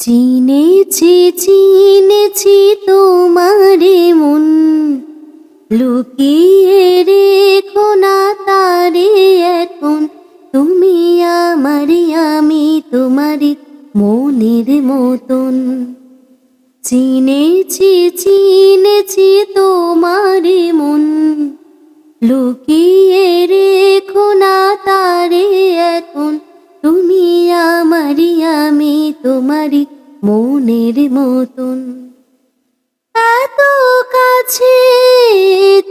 চিনেছি চিনেছি তোমারে মন, লুকিয়ে রেখো না তারে এখন। তুমি আমারি আমি তোমারি মনের মতন। চিনেছি চিনেছি তোমারে মন, লুকিয়ে রেখো না তারে এখন। তুমি আমারি আমি তোমারি মনের মতন। এত কাছে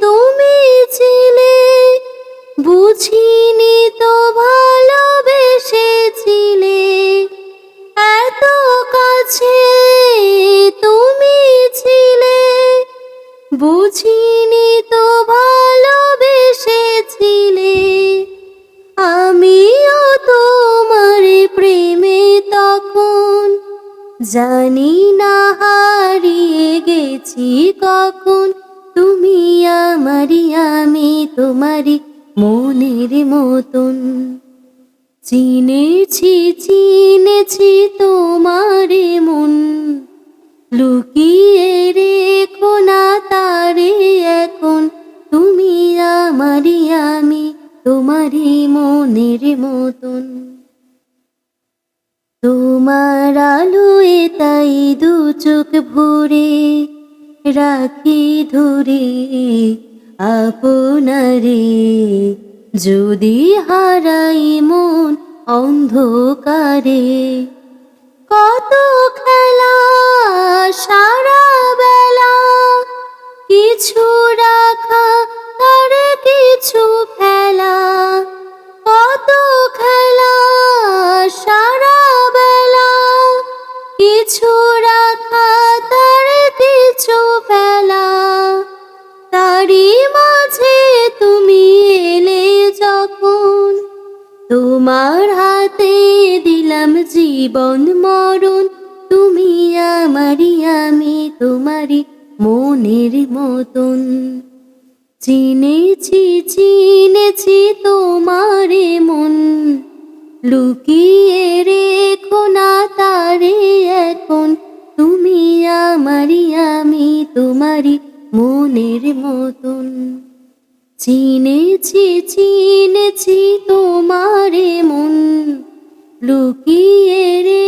তুমি ছিলে, বুঝিনি তো ভালোবেসেছিলে। এত কাছে তুমি ছিলে, বুঝিনি তো ভালোবেসেছিলে। আমিও তোমার প্রেমে তখন, জানি না হারিয়ে গেছি কখন। তুমি আমারি আমি তোমারি মনের মতন। চিনেছি চিনেছি তোমারে মন, লুকিয়ে রেখো না তারে এখন। তুমি আমারি আমি তোমারি মনের মতন। তোমার আলোয় তাই দু চোখ ভরে রাখি ধরে আপনারে। যদি হারাই মন অন্ধকারে, কত খেলা সারা বেলা, কিছু রাখা তার কিছু ফেলা। কত খেলা সারা বেলা, কিছু রাখা তার কিছু ফেলা। তারই মাঝে তুমি এলে যখন, তোমার হাতে দিলাম জীবন মরণ। তুমি আমারি আমি তোমারি মনের মতন। চিনেছি চিনেছি তোমারে মন, লুকিয়ে রেখো না তারে এখন। তুমি আমারি আমি তোমারি মনের মতন। চিনেছি চিনেছি তোমারে মন, লুকিয়ে রে